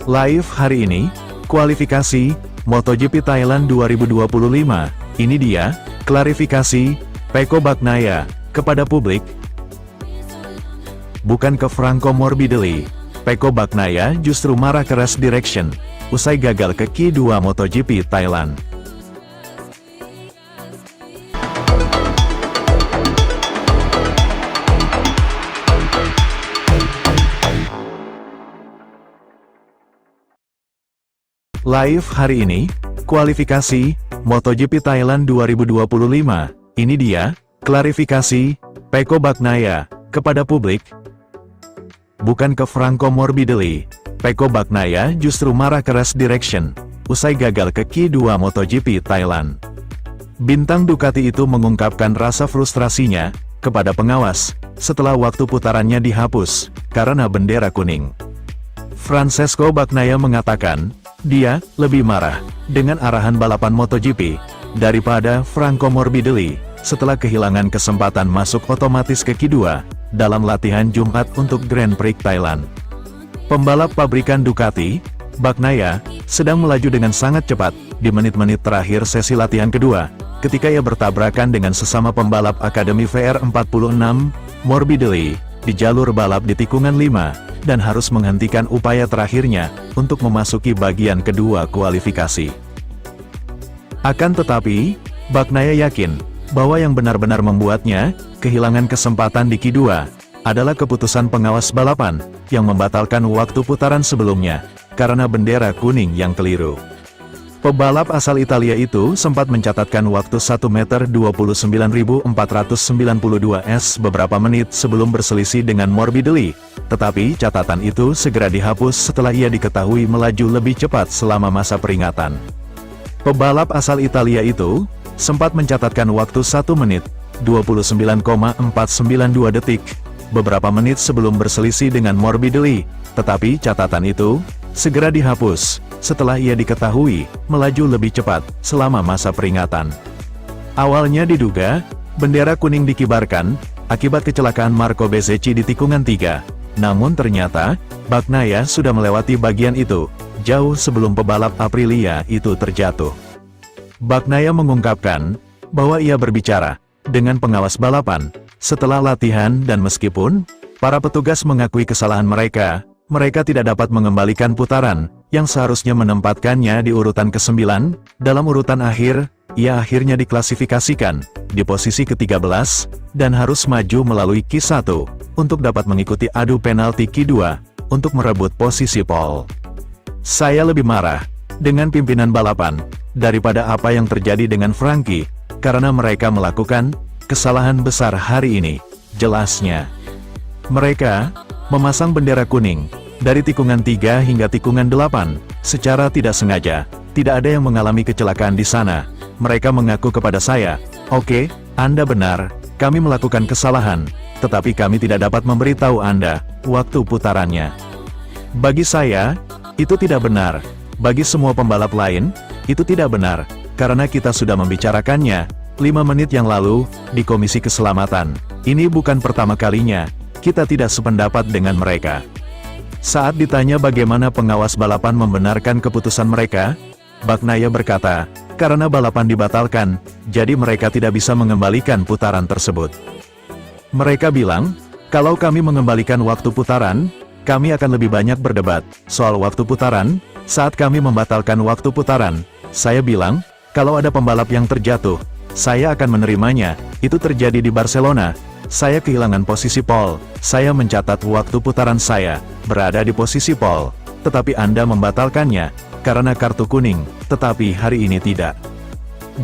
Live hari ini, kualifikasi MotoGP Thailand 2025. Ini dia, klarifikasi Pecco Bagnaia kepada publik. Bukan ke Franco Morbidelli, Pecco Bagnaia justru marah ke Race Direction usai gagal ke Q2 MotoGP Thailand. Live hari ini, kualifikasi MotoGP Thailand 2025. Ini dia, klarifikasi Pecco Bagnaia kepada publik. Bukan ke Franco Morbidelli, Pecco Bagnaia justru marah ke Race Direction usai gagal ke Q2 MotoGP Thailand. Bintang Ducati itu mengungkapkan rasa frustrasinya kepada pengawas setelah waktu putarannya dihapus karena bendera kuning. Francesco Bagnaia mengatakan, dia lebih marah dengan arahan balapan MotoGP daripada Franco Morbidelli setelah kehilangan kesempatan masuk otomatis ke Q2 dalam latihan Jumat untuk Grand Prix Thailand. Pembalap pabrikan Ducati, Bagnaia, sedang melaju dengan sangat cepat di menit-menit terakhir sesi latihan kedua ketika ia bertabrakan dengan sesama pembalap Akademi VR46, Morbidelli, di jalur balap di tikungan 5. Dan harus menghentikan upaya terakhirnya untuk memasuki bagian kedua kualifikasi. Akan tetapi, Bagnaia yakin bahwa yang benar-benar membuatnya kehilangan kesempatan di Q2 adalah keputusan pengawas balapan yang membatalkan waktu putaran sebelumnya karena bendera kuning yang keliru. Pebalap asal Italia itu sempat mencatatkan waktu 1:29.492 s beberapa menit sebelum berselisih dengan Morbidelli, tetapi catatan itu segera dihapus setelah ia diketahui melaju lebih cepat selama masa peringatan. Pebalap asal Italia itu sempat mencatatkan waktu 1:29,492 detik beberapa menit sebelum berselisih dengan Morbidelli, tetapi catatan itu segera dihapus setelah ia diketahui melaju lebih cepat selama masa peringatan. Awalnya diduga bendera kuning dikibarkan akibat kecelakaan Marco Bezzecchi di tikungan 3, namun ternyata Bagnaia sudah melewati bagian itu jauh sebelum pebalap Aprilia itu terjatuh. Bagnaia mengungkapkan bahwa ia berbicara dengan pengawas balapan setelah latihan dan meskipun para petugas mengakui kesalahan mereka tidak dapat mengembalikan putaran yang seharusnya menempatkannya di urutan ke-9, dalam urutan akhir, ia akhirnya diklasifikasikan di posisi ke-13, dan harus maju melalui Q1 untuk dapat mengikuti adu penalti Q2 untuk merebut posisi pole. Saya lebih marah dengan pimpinan balapan daripada apa yang terjadi dengan Frankie, karena mereka melakukan kesalahan besar hari ini, jelasnya. Mereka memasang bendera kuning dari tikungan 3 hingga tikungan 8, secara tidak sengaja. Tidak ada yang mengalami kecelakaan di sana. Mereka mengaku kepada saya, "Oke, Anda benar, kami melakukan kesalahan, tetapi kami tidak dapat memberitahu Anda waktu putarannya." Bagi saya, itu tidak benar. Bagi semua pembalap lain, itu tidak benar, karena kita sudah membicarakannya 5 menit yang lalu di Komisi Keselamatan. Ini bukan pertama kalinya kita tidak sependapat dengan mereka. Saat ditanya bagaimana pengawas balapan membenarkan keputusan mereka, Bagnaia berkata, karena balapan dibatalkan, jadi mereka tidak bisa mengembalikan putaran tersebut. Mereka bilang, kalau kami mengembalikan waktu putaran, kami akan lebih banyak berdebat soal waktu putaran. Saat kami membatalkan waktu putaran, saya bilang, kalau ada pembalap yang terjatuh, saya akan menerimanya. Itu terjadi di Barcelona. Saya kehilangan posisi pole, saya mencatat waktu putaran saya berada di posisi pole, tetapi Anda membatalkannya karena kartu kuning, tetapi hari ini tidak.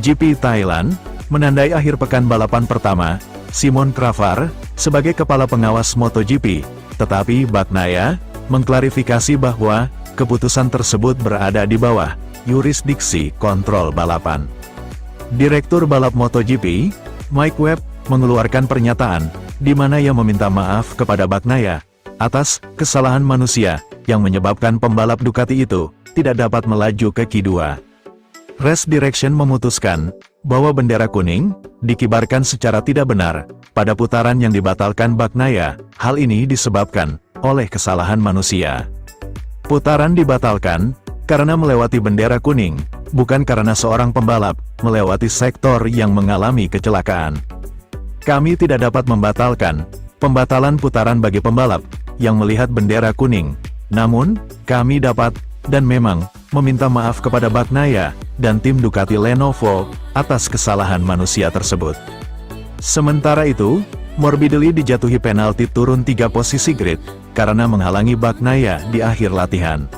GP Thailand menandai akhir pekan balapan pertama, Simon Cravar sebagai kepala pengawas MotoGP, tetapi Bagnaia mengklarifikasi bahwa keputusan tersebut berada di bawah yurisdiksi kontrol balapan. Direktur balap MotoGP, Mike Webb, mengeluarkan pernyataan di mana ia meminta maaf kepada Bagnaia atas kesalahan manusia yang menyebabkan pembalap Ducati itu tidak dapat melaju ke Q2. Race Direction memutuskan bahwa bendera kuning dikibarkan secara tidak benar pada putaran yang dibatalkan Bagnaia. Hal ini disebabkan oleh kesalahan manusia. Putaran dibatalkan karena melewati bendera kuning, bukan karena seorang pembalap melewati sektor yang mengalami kecelakaan. Kami tidak dapat membatalkan pembatalan putaran bagi pembalap yang melihat bendera kuning. Namun, kami dapat, dan memang, meminta maaf kepada Bagnaia dan tim Ducati Lenovo atas kesalahan manusia tersebut. Sementara itu, Morbidelli dijatuhi penalti turun 3 posisi grid karena menghalangi Bagnaia di akhir latihan.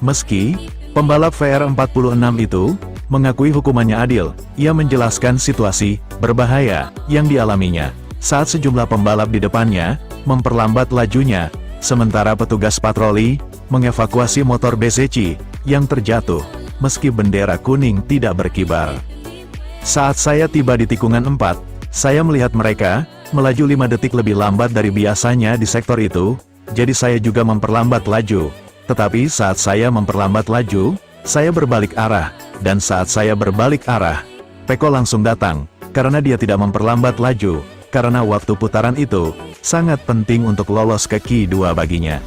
Meski pembalap VR46 itu mengakui hukumannya adil, ia menjelaskan situasi berbahaya yang dialaminya saat sejumlah pembalap di depannya memperlambat lajunya, sementara petugas patroli mengevakuasi motor BZC yang terjatuh meski bendera kuning tidak berkibar. Saat saya tiba di tikungan 4, saya melihat mereka melaju 5 detik lebih lambat dari biasanya di sektor itu, jadi saya juga memperlambat laju. Tetapi saat saya memperlambat laju, saya berbalik arah, dan saat saya berbalik arah, Pecco langsung datang, karena dia tidak memperlambat laju, karena waktu putaran itu sangat penting untuk lolos ke Q2 baginya.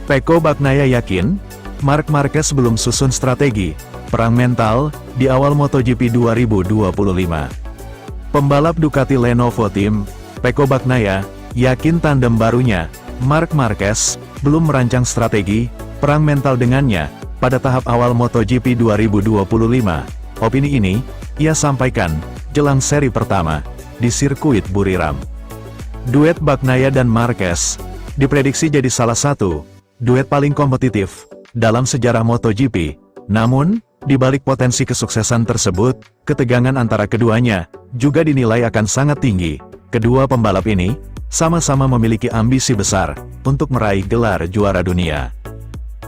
Pecco Bagnaia yakin, Marc Marquez belum susun strategi perang mental di awal MotoGP 2025. Pembalap Ducati Lenovo Team, Pecco Bagnaia, yakin tandem barunya, Marc Marquez, belum merancang strategi perang mental dengannya pada tahap awal MotoGP 2025. Opini ini ia sampaikan jelang seri pertama di sirkuit Buriram. Duet Bagnaia dan Marquez diprediksi jadi salah satu duet paling kompetitif dalam sejarah MotoGP. Namun, di balik potensi kesuksesan tersebut, ketegangan antara keduanya juga dinilai akan sangat tinggi. Kedua pembalap ini sama-sama memiliki ambisi besar untuk meraih gelar juara dunia.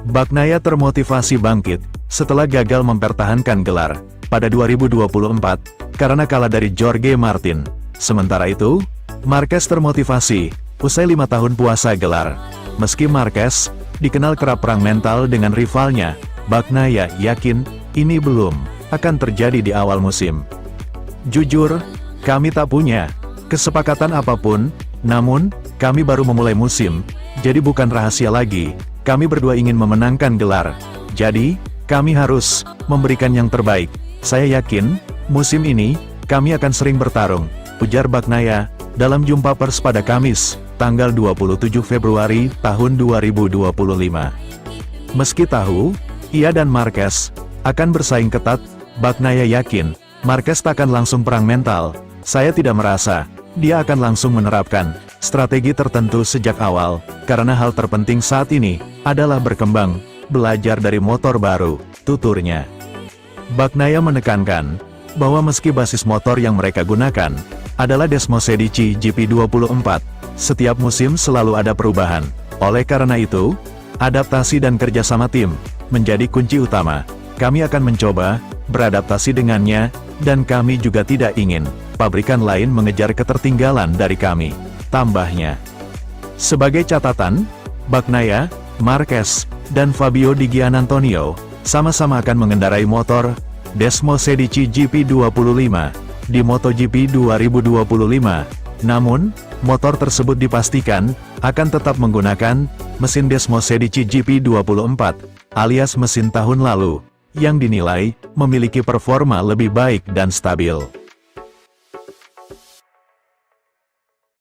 Bagnaia termotivasi bangkit setelah gagal mempertahankan gelar pada 2024 karena kalah dari Jorge Martin. Sementara itu, Marquez termotivasi usai 5 tahun puasa gelar. Meski Marquez dikenal kerap perang mental dengan rivalnya, Bagnaia yakin ini belum akan terjadi di awal musim. Jujur, kami tak punya kesepakatan apapun, namun kami baru memulai musim, jadi bukan rahasia lagi. Kami berdua ingin memenangkan gelar, jadi kami harus memberikan yang terbaik. Saya yakin musim ini kami akan sering bertarung, ujar Bagnaia dalam jumpa pers pada Kamis, tanggal 27 Februari tahun 2025. Meski tahu, ia dan Marquez akan bersaing ketat, Bagnaia yakin Marquez takkan langsung perang mental. Saya tidak merasa dia akan langsung menerapkan strategi tertentu sejak awal, karena hal terpenting saat ini adalah berkembang, belajar dari motor baru, tuturnya. Bagnaia menekankan bahwa meski basis motor yang mereka gunakan adalah Desmosedici GP24, setiap musim selalu ada perubahan. Oleh karena itu, adaptasi dan kerjasama tim menjadi kunci utama. Kami akan mencoba beradaptasi dengannya, dan kami juga tidak ingin pabrikan lain mengejar ketertinggalan dari kami, tambahnya. Sebagai catatan, Bagnaia, Marquez, dan Fabio Di Giannantonio sama-sama akan mengendarai motor Desmosedici GP25 di MotoGP 2025. Namun, motor tersebut dipastikan akan tetap menggunakan mesin Desmosedici GP24, alias mesin tahun lalu, yang dinilai memiliki performa lebih baik dan stabil.